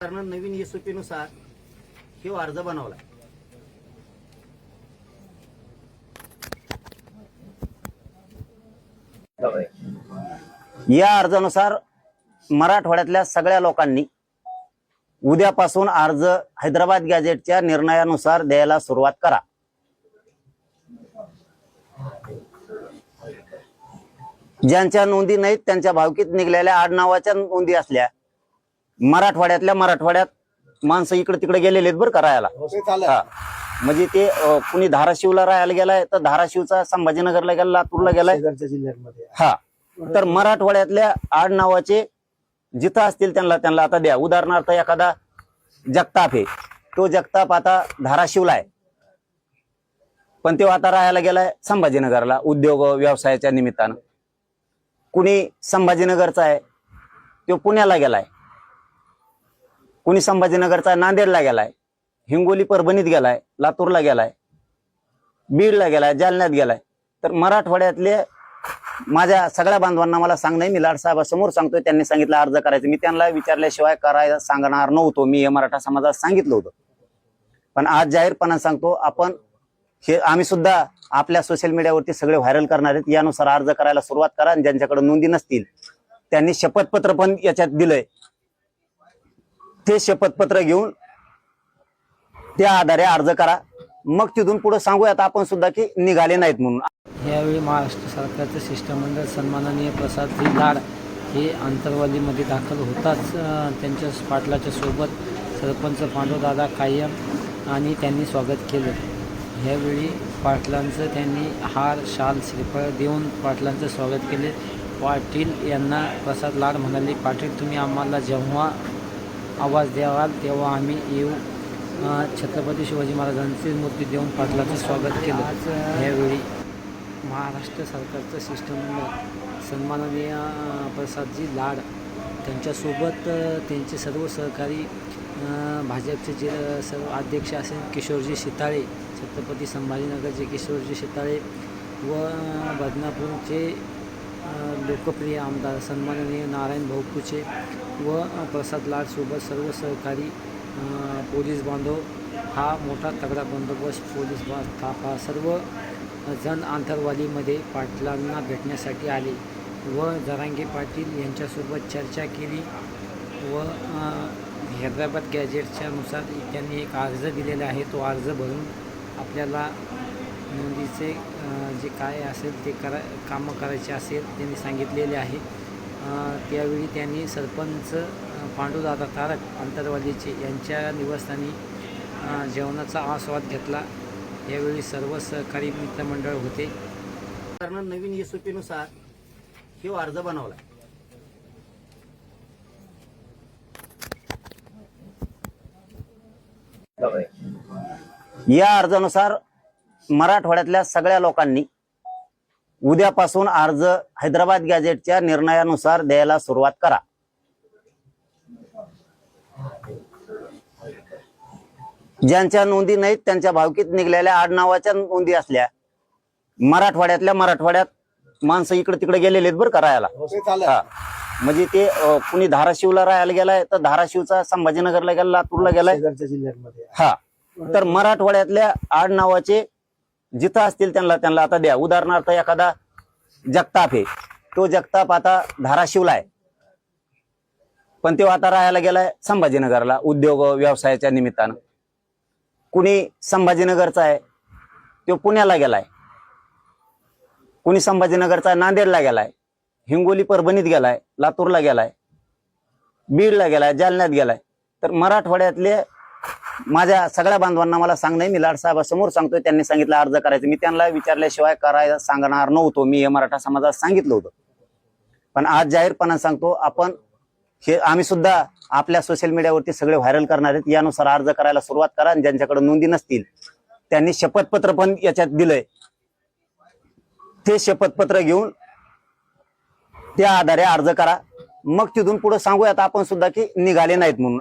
नवीन SOP नुसार हे अर्ज बनवला। या अर्जानुसार मराठवाड्यातल्या सगळ्या लोकांनी उद्यापासून अर्ज हैदराबाद गॅजेटच्या निर्णयानुसार द्यायला सुरुवात करा। ज्यांच्या नोंदी नाहीत त्यांच्या भावकीत निघलेल्या आडनावाच्या नोंदी असल्या मराठवाड्यात माणसं इकडे तिकडे गेलेले आहेत बरं करायला। म्हणजे ते कुणी धाराशिवला राहायला गेलाय तर धाराशिवचा संभाजीनगरला गेला, लातूरला गेलाय जिल्ह्यामध्ये। हा, तर मराठवाड्यातल्या आडनावाचे जिथं असतील त्यांना आता द्या। उदाहरणार्थ एखादा जगताप आहे, तो जगताप आता धाराशिवला आहे पण तो आता राहायला गेलाय संभाजीनगरला उद्योग व्यवसायाच्या निमित्तानं। कुणी संभाजीनगरचा आहे तो पुण्याला गेलाय, कुणी संभाजीनगरचा नांदेडला गेलाय, हिंगोली परभणीत गेलाय, लातूरला गेलाय, बीडला गेलाय, जालन्यात गेलाय। तर मराठवाड्यातले माझ्या सगळ्या बांधवांना मला सांगणं, मी लाडसाहेबांसमोर सांगतोय, त्यांनी सांगितलं अर्ज करायचं, मी त्यांना विचारल्याशिवाय करायला सांगणार नव्हतो। मी मराठा समाजात सांगितलं होतं, पण आज जाहीरपणाने सांगतो, आपण हे आम्ही सुद्धा आपल्या सोशल मीडियावरती सगळे व्हायरल करणार आहेत। यानुसार अर्ज करायला सुरुवात करा आणि ज्यांच्याकडे नोंदी नसतील त्यांनी शपथपत्र पण याच्यात दिलंय, ते शपथपत्र घेऊन त्या आधारे अर्ज करा। मग तिथून पुढे सांगूयात आपण सुद्धा की निघाले नाहीत म्हणून। यावेळी महाराष्ट्र सरकारचे शिष्टमंडळ सन्माननीय प्रसादजी लाड हे आंतरवालीमध्ये दाखल होताच त्यांच्या पाटलाच्या सोबत सरपंच पांडुदादा कायम आणि त्यांनी स्वागत केलं। ह्यावेळी पाटलांचं त्यांनी हार, शाल, श्रीफळ देऊन पाटलांचं स्वागत केले। पाटील यांना प्रसाद लाड म्हणाले, पाटील तुम्ही आम्हाला जेव्हा आवाज द्याल तेव्हा आम्ही येऊ। छत्रपती शिवाजी महाराजांची मूर्ती देऊन पाटलाचं स्वागत केलं। यावेळी महाराष्ट्र सरकारचं शिष्टमंडळ सन्माननीय प्रसादजी लाड त्यांच्यासोबत त्यांचे सर्व सहकारी भाजपचे जे सर्व अध्यक्ष असेल किशोरजी शिताळे, छत्रपती संभाजीनगरचे किशोरजी शिताळे व बदनापूरचे लोकप्रिय आमदार सन्माननीय नारायण भाऊ कुचे व प्रसाद लाडसोबत सर्व सहकारी पोलीस बांधव हा मोठा तगडा बंदोबस्त पोलीस थापा सर्व जण आंतरवालीमध्ये पाटलांना भेटण्यासाठी आले व जरांगे पाटील यांच्यासोबत चर्चा केली व हैदराबाद गॅजेटच्या नुसार त्यांनी एक अर्ज दिलेला आहे, तो अर्ज भरून आपल्याला नोंदीचे जे काय असेल ते कामं करायचे असेल त्यांनी सांगितलेले आहे। त्यावेळी त्यांनी सरपंच पांडुदादा तारक आंतरवालीचे यांच्या निवासस्थानी जेवणाचा आस्वाद घेतला। यावेळी सर्व सहकारी मित्रमंडळ होते। नवीन SOP नुसार हे अर्ज बनवला। या अर्जानुसार मराठवाड्यातल्या सगळ्या लोकांनी उद्यापासून अर्ज हैदराबाद गॅजेटच्या निर्णयानुसार द्यायला सुरुवात करा। ज्यांच्या नोंदी नाहीत त्यांच्या भावकीत निघलेल्या आडनावाच्या नोंदी असल्या मराठवाड्यात माणसं इकडे तिकडे गेलेले आहेत बरं करायला। म्हणजे ते कुणी धाराशिवला राहायला गेलाय तर धाराशिवचा संभाजीनगरला गेला, लातूरला गेलाय जिल्ह्यामध्ये। हा, तर मराठवाड्यातल्या आडनावाचे जिथं असतील त्यांना आता द्या। उदाहरणार्थ एखादा जगताप आहे, तो जगताप आता धाराशिवला आहे पण तो आता राहायला गेलाय संभाजीनगरला उद्योग व्यवसायाच्या निमित्तानं। कुणी संभाजीनगरचा आहे तो पुण्याला गेलाय, कुणी संभाजीनगरचा नांदेडला गेलाय, हिंगोली परभणीत गेलाय, लातूरला गेलाय, बीडला गेलाय, जालन्यात गेलाय। तर मराठवाड्यातले माझ्या सगळ्या बांधवांना मला सांगणं, मी लाडसाहेबांसमोर सांगतोय, त्यांनी सांगितलं अर्ज करायचं, मी त्यांना विचारल्याशिवाय करायला सांगणार नव्हतो। मी मराठा समाजात सांगितलं होतं, पण आज जाहीरपणाने सांगतो, आपण हे आम्ही सुद्धा आपल्या सोशल मीडियावरती सगळे व्हायरल करणार आहेत। यानुसार अर्ज करायला सुरुवात करा आणि ज्यांच्याकडे नोंदी नसतील त्यांनी शपथपत्र पण याच्यात दिलंय, ते शपथपत्र घेऊन त्या आधारे अर्ज करा। मग तिथून पुढे सांगूयात आपण सुद्धा की निघाले नाहीत म्हणून।